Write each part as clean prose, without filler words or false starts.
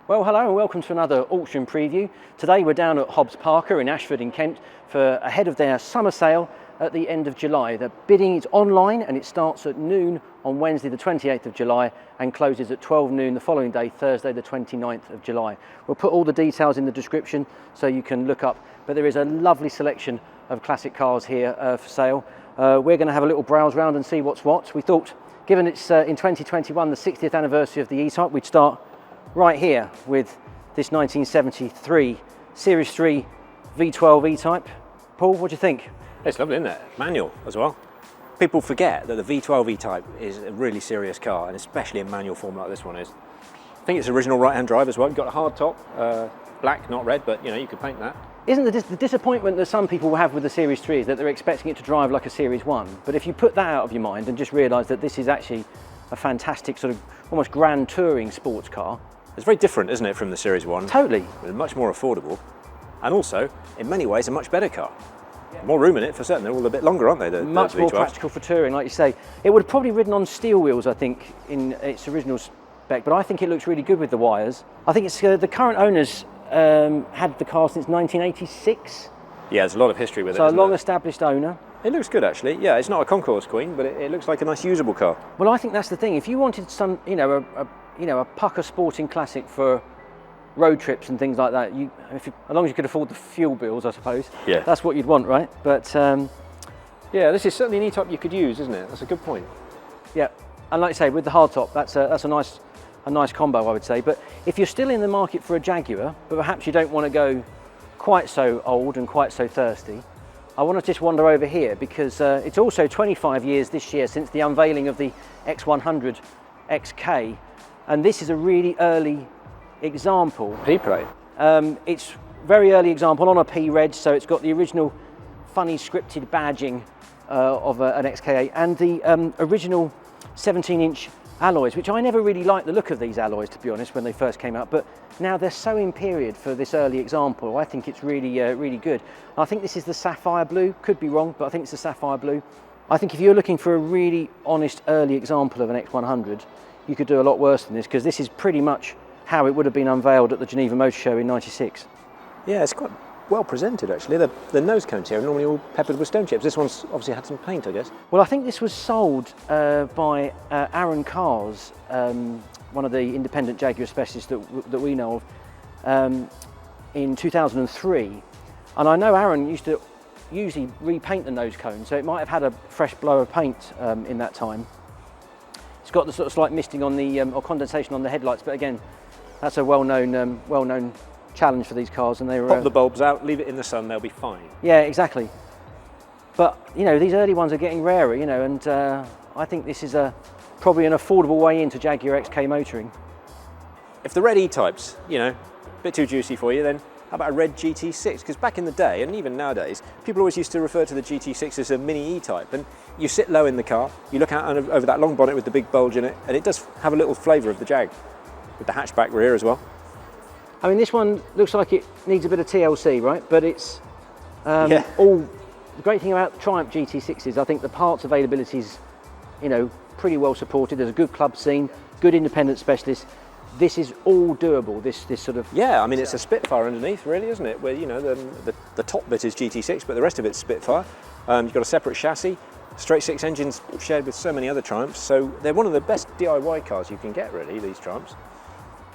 Well, hello and welcome to another auction preview. Today we're down at Hobbs Parker in Ashford in Kent for ahead of their summer sale at the end of July. The bidding is online and it starts at noon on Wednesday the 28th of July and closes at 12 noon the following day, Thursday the 29th of July. We'll put all the details in the description so you can look up, but there is a lovely selection of classic cars here for sale. We're going to have a little browse round and see what's what. We thought, given it's in 2021 the 60th anniversary of the E-Type, we'd start right here with this 1973 Series 3 V12 E-Type. Paul, what do you think? It's lovely, isn't it? Manual as well. People forget that the V12 E-Type is a really serious car, and especially in manual form like this one is. I think it's original right-hand drive as well. You've got a hard top, black, not red, but you could paint that. Isn't the disappointment that some people have with the Series 3 is that they're expecting it to drive like a Series 1, but if you put that out of your mind and just realise that this is actually a fantastic sort of almost grand touring sports car. It's very different, isn't it, from the Series 1? Totally. It's much more affordable, and also, in many ways, a much better car. More room in it for certain. They're all a bit longer, aren't they? Much more practical for touring, like you say. It would have probably ridden on steel wheels, I think, in its original spec, but I think it looks really good with the wires. I think it's the current owners had the car since 1986. Yeah, there's a lot of history with it. So a long-established owner. It looks good, actually. Yeah, it's not a concours queen, but it looks like a nice usable car. Well, I think that's the thing. If you wanted some, a pucker sporting classic for road trips and things like that, as long as you could afford the fuel bills, I suppose. Yeah. That's what you'd want, right? But yeah, this is certainly an E-Type you could use, isn't it? That's a good point. Yeah, and like you say, with the hardtop, that's a nice combo, I would say. But if you're still in the market for a Jaguar, but perhaps you don't want to go quite so old and quite so thirsty, I want to just wander over here because it's also 25 years this year since the unveiling of the X100 XK, and this is a really early example. P-plate. It's very early example on a P-Reg, so it's got the original funny scripted badging of an XK8 and the original 17-inch alloys, which I never really liked the look of these alloys, to be honest, when they first came out, but now they're so in period for this early example. I think it's really, really good. I think this is the sapphire blue, could be wrong, but I think it's the sapphire blue. I think if you're looking for a really honest early example of an X100, you could do a lot worse than this, because this is pretty much how it would have been unveiled at the Geneva Motor Show in '96. Yeah, it's quite well presented, actually. The nose cones here are normally all peppered with stone chips. This one's obviously had some paint, I guess. Well, I think this was sold by Aaron Cars, one of the independent Jaguar specialists that we know of, in 2003. And I know Aaron used to usually repaint the nose cone, so it might have had a fresh blow of paint in that time. It's got the sort of slight misting on the or condensation on the headlights, but again, that's a well-known challenge for these cars, and they were pop the bulbs out, leave it in the sun, they'll be fine. Yeah, exactly. But these early ones are getting rarer, and I think this is probably an affordable way into Jaguar XK motoring. If the red E-Type's, a bit too juicy for you, then how about a red GT6? Because back in the day, and even nowadays, people always used to refer to the GT6 as a mini E-Type, and you sit low in the car, you look out over that long bonnet with the big bulge in it, and it does have a little flavour of the Jag, with the hatchback rear as well. I mean, this one looks like it needs a bit of TLC, right? But it's yeah. The great thing about Triumph GT6s, I think the parts availability is, pretty well supported. There's a good club scene, good independent specialists. This is all doable. This sort of. Yeah, I mean, it's a Spitfire underneath, really, isn't it? Where the top bit is GT6, but the rest of it's Spitfire. You've got a separate chassis, straight six engines shared with so many other Triumphs. So they're one of the best DIY cars you can get, really. These Triumphs.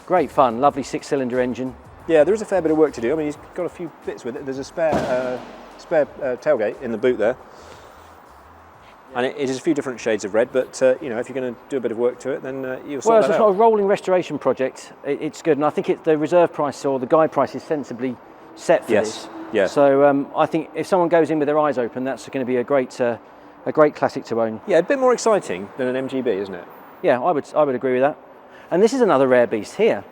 Great fun, lovely six-cylinder engine. Yeah, there is a fair bit of work to do. I mean, he's got a few bits with it. There's a spare tailgate in the boot there. And it is a few different shades of red, but if you're going to do a bit of work to it, then you'll sort that out. Well, it's a sort of rolling restoration project. It's good, and I think the reserve price or the guide price is sensibly set for this. Yeah. So I think if someone goes in with their eyes open, that's going to be a great classic to own. Yeah, a bit more exciting than an MGB, isn't it? Yeah, I would agree with that. And this is another rare beast here.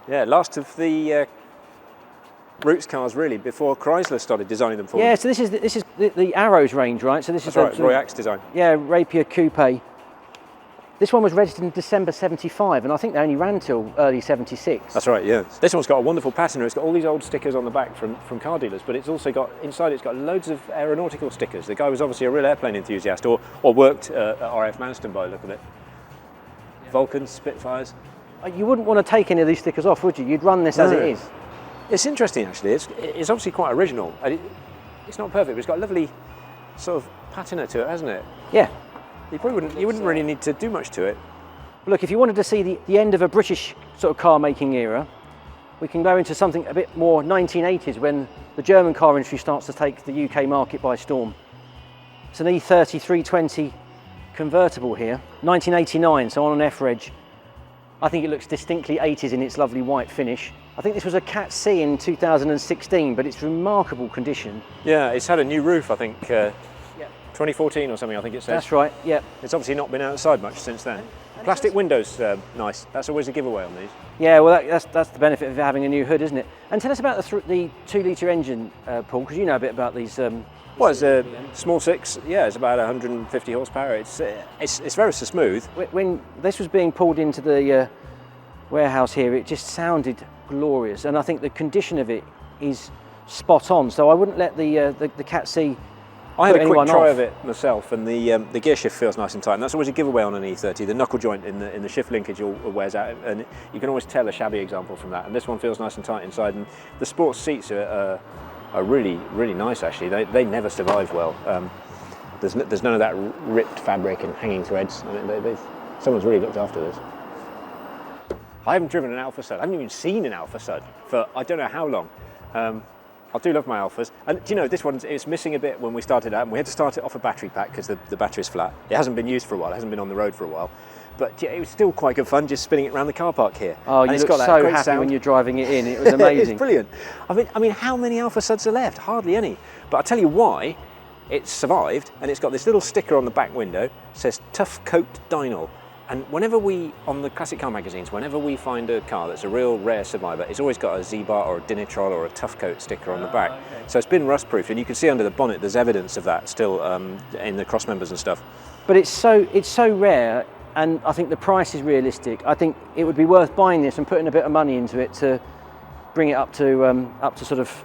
Yeah, last of the Roots cars really before Chrysler started designing them for them. Yeah, so this is the Arrows range, right? So this That's is right, Roy Axe design. Yeah, Rapier coupe. This one was registered in December '75, and I think they only ran till early '76. That's right, yeah. This one's got a wonderful patina. It's got all these old stickers on the back from car dealers, but it's also got, inside it's got loads of aeronautical stickers. The guy was obviously a real airplane enthusiast, or worked at RF Manston by the look of it. Vulcans, Spitfires. You wouldn't want to take any of these stickers off, would you? You'd run this as it is. It's interesting, actually. It's obviously quite original. It's not perfect, but it's got a lovely sort of patina to it, hasn't it? Yeah. You wouldn't really need to do much to it. Look, if you wanted to see the end of a British sort of car making era, we can go into something a bit more 1980s when the German car industry starts to take the UK market by storm. It's an E30 320 convertible here, 1989, so on an F-Reg. I think it looks distinctly 80s in its lovely white finish. I think this was a Cat C in 2016, but it's remarkable condition. Yeah, it's had a new roof, I think, 2014 or something, I think it says. That's right, yeah. It's obviously not been outside much since then. Plastic windows, nice. That's always a giveaway on these. Yeah, well, that's the benefit of having a new hood, isn't it? And tell us about the 2-litre engine, Paul, because you know a bit about these. Well, it's a small six. Yeah, it's about 150 horsepower. It's very smooth. When this was being pulled into the warehouse here, it just sounded glorious, and I think the condition of it is spot on. So I wouldn't let the Cat C. I had a quick try of it myself, and the gear shift feels nice and tight. And that's always a giveaway on an E30. The knuckle joint in the shift linkage all wears out, and you can always tell a shabby example from that. And this one feels nice and tight inside. And the sports seats are really, really nice. Actually, they never survive well. There's none of that ripped fabric and hanging threads. I mean, someone's really looked after this. I haven't driven an Alfasud. I haven't even seen an Alfasud for I don't know how long. I do love my Alfas, and do you know, this one is missing a bit when we started out, and we had to start it off a battery pack because the battery's flat. It hasn't been used for a while, it hasn't been on the road for a while, but yeah, it was still quite good fun just spinning it around the car park here. Oh, you look so happy when you're driving it in, it was amazing. It's brilliant. I mean, how many Alfasuds are left? Hardly any. But I'll tell you why it's survived, and it's got this little sticker on the back window, it says Tough Coat Dynal. And whenever on the classic car magazines, whenever we find a car that's a real rare survivor, it's always got a Z-bar or a Dinitrol or a Tough Coat sticker on the back. Okay. So it's been rust-proof, and you can see under the bonnet there's evidence of that still in the cross members and stuff. But it's so rare, and I think the price is realistic. I think it would be worth buying this and putting a bit of money into it to bring it up to sort of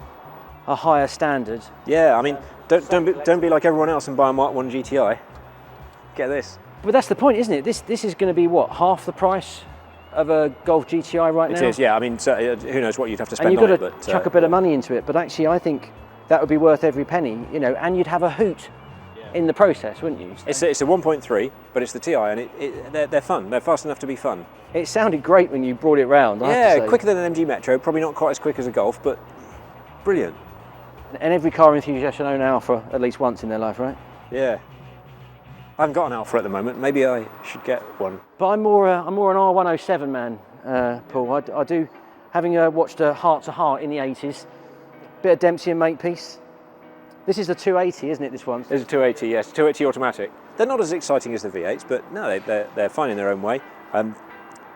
a higher standard. Yeah, I mean, don't be like everyone else and buy a Mark 1 GTI. Get this. But that's the point, isn't it? This is going to be, what, half the price of a Golf GTI right now? It is, yeah. I mean, so, who knows what you'd have to spend on it. And you've got to chuck a bit of money into it. But actually, I think that would be worth every penny, you know, and you'd have a hoot in the process, wouldn't you? It's a 1.3, but it's the TI, and they're fun. They're fast enough to be fun. It sounded great when you brought it round, I have to say. Quicker than an MG Metro. Probably not quite as quick as a Golf, but brilliant. And every car enthusiast should own an Alfa at least once in their life, right? Yeah. I haven't got an Alfa at the moment. Maybe I should get one. But I'm more an R107 man, Paul. I do, having watched Heart to Heart in the 80s, bit of Dempsey and Makepeace. This is the 280, isn't it? This one. It's a 280, yes, 280 automatic. They're not as exciting as the V8s, but no, they're fine in their own way.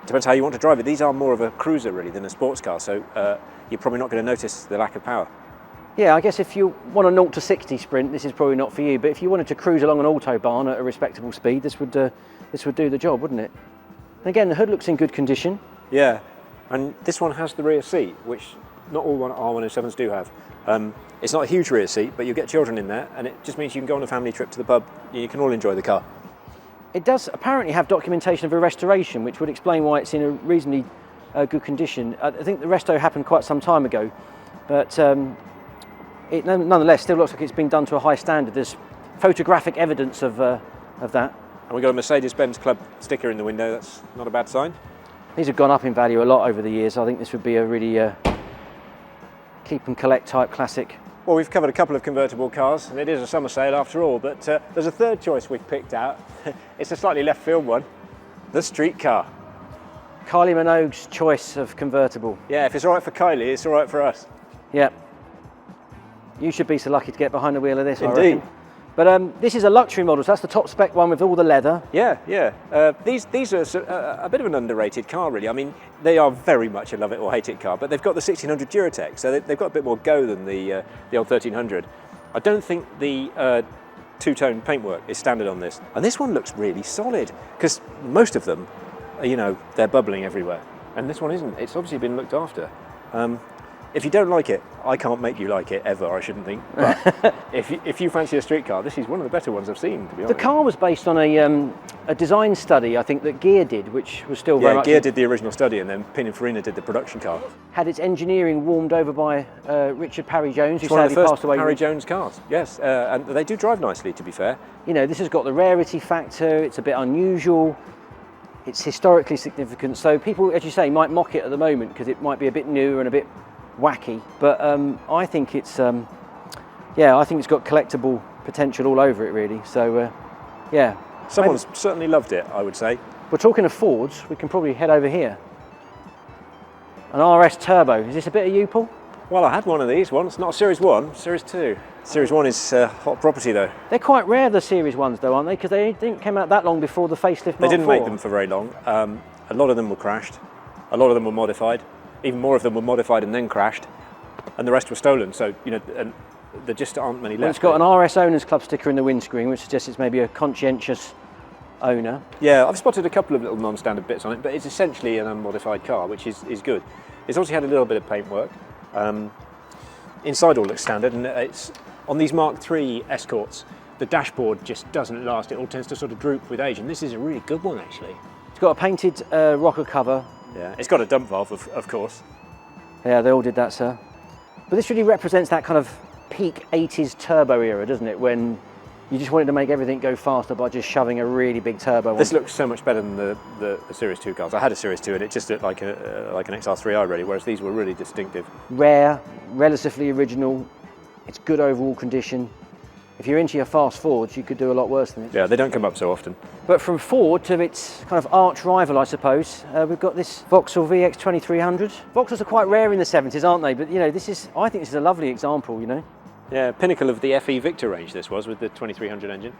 Depends how you want to drive it. These are more of a cruiser really than a sports car, so you're probably not going to notice the lack of power. Yeah, I guess if you want a 0 to 60 sprint, this is probably not for you. But if you wanted to cruise along an autobahn at a respectable speed, this would do the job, wouldn't it? And again, the hood looks in good condition. Yeah, and this one has the rear seat, which not all R107s do have. It's not a huge rear seat, but you get children in there, and it just means you can go on a family trip to the pub. You can all enjoy the car. It does apparently have documentation of a restoration, which would explain why it's in a reasonably good condition. I think the resto happened quite some time ago, but it nonetheless still looks like it's been done to a high standard. There's photographic evidence of that. And we've got a Mercedes-benz Club sticker in the window. That's not a bad sign. These have gone up in value a lot over the years. I think this would be a really keep and collect type classic. Well, we've covered a couple of convertible cars, and it is a summer sale after all, but there's a third choice we've picked out. It's a slightly left field one, the street car. Kylie Minogue's choice of convertible. Yeah, if it's all right for Kylie, it's all right for us. Yeah. You should be so lucky to get behind the wheel of this, Indeed. I reckon. But this is a luxury model, so that's the top spec one with all the leather. Yeah, yeah. These are a bit of an underrated car, really. I mean, they are very much a love it or hate it car, but they've got the 1600 Duratec, so they've got a bit more go than the old 1300. I don't think the two-tone paintwork is standard on this. And this one looks really solid, because most of them, you know, they're bubbling everywhere. And this one isn't. It's obviously been looked after. if you don't like it, I can't make you like it ever, I shouldn't think. But if you fancy a street car, this is one of the better ones I've seen, to be honest. The car was based on a design study, I think, that Gear did, which was still very much... Gear did the original study, and then Pininfarina did the production car. Had its engineering warmed over by Richard Parry Jones, who It's one of sadly the first passed away. Parry Jones cars, yes. And they do drive nicely, to be fair. You know, this has got the rarity factor, it's a bit unusual, it's historically significant, so people, as you say, might mock it at the moment because it might be a bit new and a bit wacky, but I think it's I think it's got collectible potential all over it, really. So yeah, Someone's certainly loved it, I would say. we're talking of Fords, we can probably head over here. An RS Turbo, is this a bit of you, Paul? Well, I had one of these once, not Series 1, Series 2. Series 1 is hot property though. They're quite rare, the Series 1s though, aren't they? Because they didn't come out that long before the facelift Mark They didn't IV. make them for very long. A lot of them were crashed, a lot of them were modified, even more of them were modified and then crashed, and the rest were stolen, so, you know, and there just aren't many left. Well, it's got an RS Owners Club sticker in the windscreen, which suggests it's maybe a conscientious owner. Yeah, I've spotted a couple of little non-standard bits on it, but it's essentially an unmodified car, which is good. It's obviously had a little bit of paintwork. Inside all looks standard, and it's on these Mark III Escorts, the dashboard just doesn't last. It all tends to sort of droop with age, and this is a really good one, actually. It's got a painted rocker cover. Yeah, it's got a dump valve, of course. Yeah, they all did that, sir. But this really represents that kind of peak 80s turbo era, doesn't it? When you just wanted to make everything go faster by just shoving a really big turbo on. This looks so much better than the Series 2 cars. I had a Series 2 and it just looked like an XR3i really, whereas these were really distinctive. Rare, relatively original, it's good overall condition. If you're into your fast Fords, you could do a lot worse than it. Yeah, they don't come up so often. But from Ford to its kind of arch rival, I suppose, we've got this Vauxhall VX 2300. Vauxhalls are quite rare in the 70s, aren't they? But you know, I think this is a lovely example, you know. Yeah, pinnacle of the FE Victor range this was, with the 2300 engine.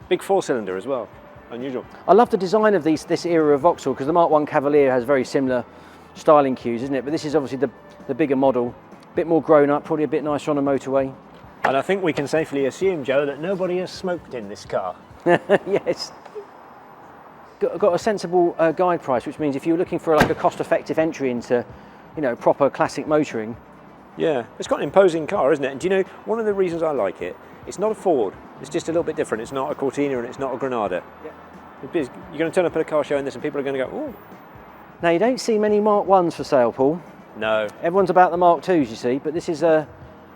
Big 4-cylinder as well, unusual. I love the design of this era of Vauxhall, because the Mark I Cavalier has very similar styling cues, isn't it? But this is obviously the bigger model, a bit more grown up, probably a bit nicer on a motorway. And I think we can safely assume, Joe, that nobody has smoked in this car. Yes. Got a sensible guide price, which means if you're looking for like a cost-effective entry into, you know, proper classic motoring. Yeah, it's got an imposing car, isn't it? And do you know, one of the reasons I like it, it's not a Ford, it's just a little bit different. It's not a Cortina and it's not a Granada. Yeah. You're going to turn up at a car show in this and people are going to go, ooh. Now, you don't see many Mark 1s for sale, Paul. No. Everyone's about the Mark 2s, you see, but this is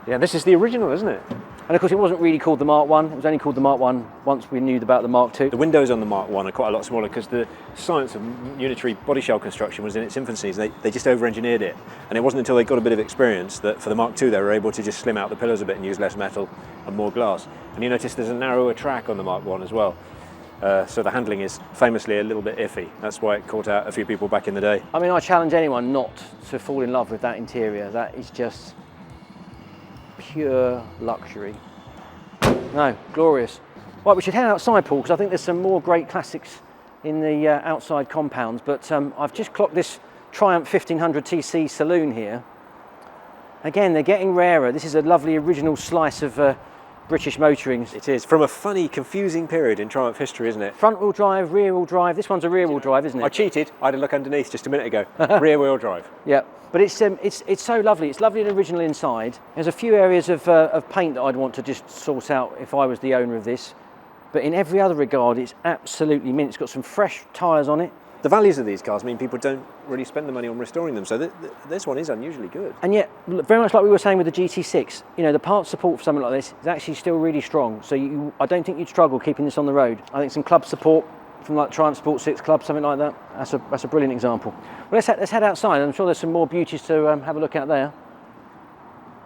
yeah, this is the original, isn't it? And of course, it wasn't really called the Mark 1, it was only called the Mark 1 once we knew about the Mark 2. The windows on the Mark 1 are quite a lot smaller because the science of unitary body shell construction was in its infancy. They just over-engineered it. And it wasn't until they got a bit of experience that for the Mark 2 they were able to just slim out the pillars a bit and use less metal and more glass. And you notice there's a narrower track on the Mark 1 as well. So the handling is famously a little bit iffy. That's why it caught out a few people back in the day. I mean, I challenge anyone not to fall in love with that interior. That is just pure luxury. No, glorious. Right, we should head outside, Paul, because I think there's some more great classics in the outside compounds, but I've just clocked this Triumph 1500 TC saloon here. Again, they're getting rarer. This is a lovely original slice of British motoring. It is, from a funny, confusing period in Triumph history, isn't it? Front-wheel drive, rear-wheel drive. This one's a rear-wheel drive, isn't it? I cheated. I had a look underneath just a minute ago. Rear-wheel drive. Yeah, but it's so lovely. It's lovely and original inside. There's a few areas of paint that I'd want to just sort out if I was the owner of this. But in every other regard, it's absolutely mint. It's got some fresh tyres on it. The values of these cars mean people don't really spend the money on restoring them, so this one is unusually good. And yet, very much like we were saying with the GT6, you know, the parts support for something like this is actually still really strong. So I don't think you'd struggle keeping this on the road. I think some club support from like Triumph Sport 6 Club, something like that, that's a brilliant example. Well, let's head outside. I'm sure there's some more beauties to have a look at there.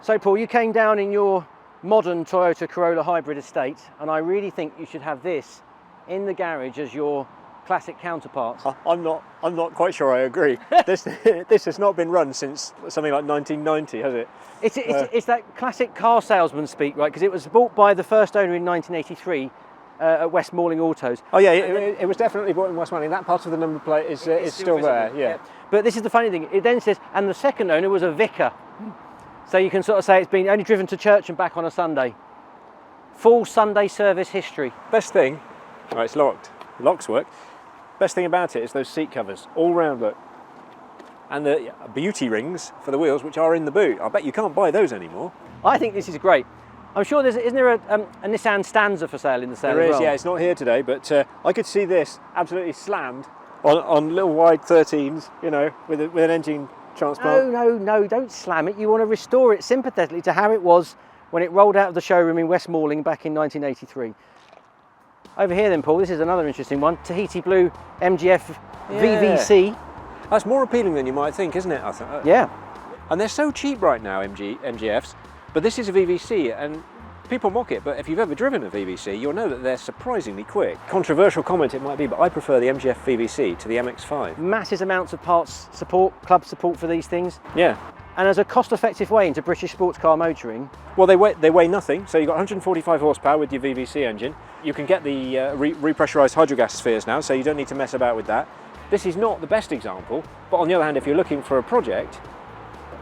So Paul, you came down in your modern Toyota Corolla hybrid estate, and I really think you should have this in the garage as your classic counterpart. I'm not quite sure I agree. This has not been run since something like 1990, has it? It's that classic car salesman speak, right? Because it was bought by the first owner in 1983 at West Malling Autos. Oh yeah, it was definitely bought in West Malling. That part of the number plate is still there, yeah. But this is the funny thing, it then says, and the second owner was a vicar. So you can sort of say it's been only driven to church and back on a Sunday. Full Sunday service history. Best thing, right, it's locked. Locks work. Best thing about it is those seat covers, all round, look. and the beauty rings for the wheels, which are in the boot. I bet you can't buy those anymore. I think this is great. I'm sure isn't there a Nissan Stanza for sale in the sale There as is, well? yeah, it's not here today, but I could see this absolutely slammed on little wide 13s, you know, with an engine transplant. No, don't slam it. You want to restore it sympathetically to how it was when it rolled out of the showroom in West Malling back in 1983. Over here then, Paul, this is another interesting one. Tahiti Blue MGF VVC. That's more appealing than you might think, isn't it? I think. Yeah. And they're so cheap right now, MGFs, but this is a VVC, and people mock it, but if you've ever driven a VVC, you'll know that they're surprisingly quick. Controversial comment it might be, but I prefer the MGF VVC to the MX-5. Massive amounts of parts support, club support for these things. Yeah. And as a cost-effective way into British sports car motoring. Well, they weigh nothing, so you've got 145 horsepower with your VVC engine. You can get the repressurised hydrogas spheres now, so you don't need to mess about with that. This is not the best example, but on the other hand, if you're looking for a project,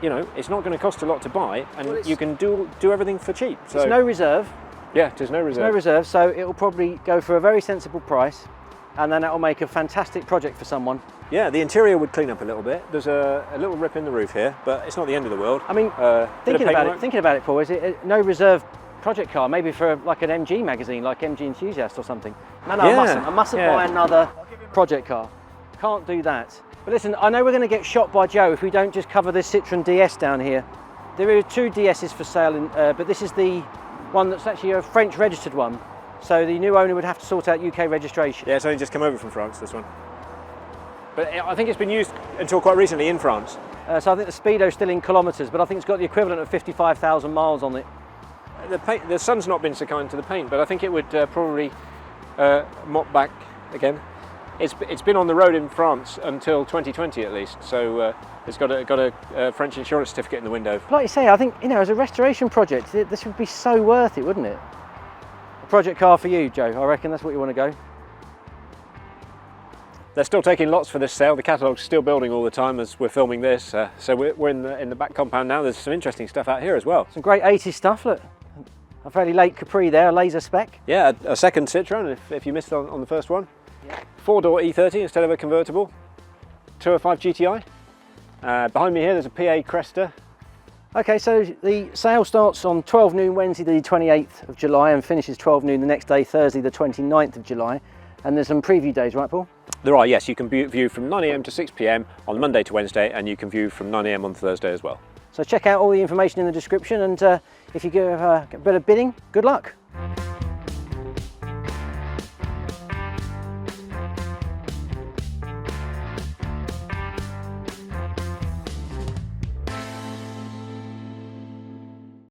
you know, it's not going to cost a lot to buy, and you can do everything for cheap. So it's no reserve. Yeah, there's no reserve. No reserve, so it will probably go for a very sensible price, and then that will make a fantastic project for someone. Yeah, the interior would clean up a little bit. There's a little rip in the roof here, but it's not the end of the world. I mean, thinking about it, Paul, is it a no reserve project car? Maybe for like an MG magazine, like MG Enthusiast or something. No, I mustn't buy another project car. Can't do that. But listen, I know we're going to get shot by Joe if we don't just cover this Citroen DS down here. There are two DSs for sale, but this is the one that's actually a French registered one. So the new owner would have to sort out UK registration. Yeah, it's only just come over from France, this one. But I think it's been used until quite recently in France. So I think the speedo's still in kilometres, but I think it's got the equivalent of 55,000 miles on it. The sun's not been so kind to the paint, but I think it would probably mop back again. It's been on the road in France until 2020 at least, so it's got a French insurance certificate in the window. Like you say, I think, you know, as a restoration project, this would be so worth it, wouldn't it? A project car for you, Joe. I reckon that's what you want to go. They're still taking lots for this sale. The catalogue's still building all the time as we're filming this. So we're in the back compound now. There's some interesting stuff out here as well. Some great 80s stuff, look. A fairly late Capri there, a laser spec. Yeah, a second Citroen if you missed on the first one. Yeah. 4-door E30 instead of a convertible. 205 GTI. Behind me here there's a PA Cresta. Okay, so the sale starts on 12 noon Wednesday the 28th of July and finishes 12 noon the next day, Thursday the 29th of July. And there's some preview days, right, Paul? There are, yes. You can view from 9 AM to 6 PM on Monday to Wednesday, and you can view from 9 AM on Thursday as well. So check out all the information in the description, and if you give a bit of bidding, good luck.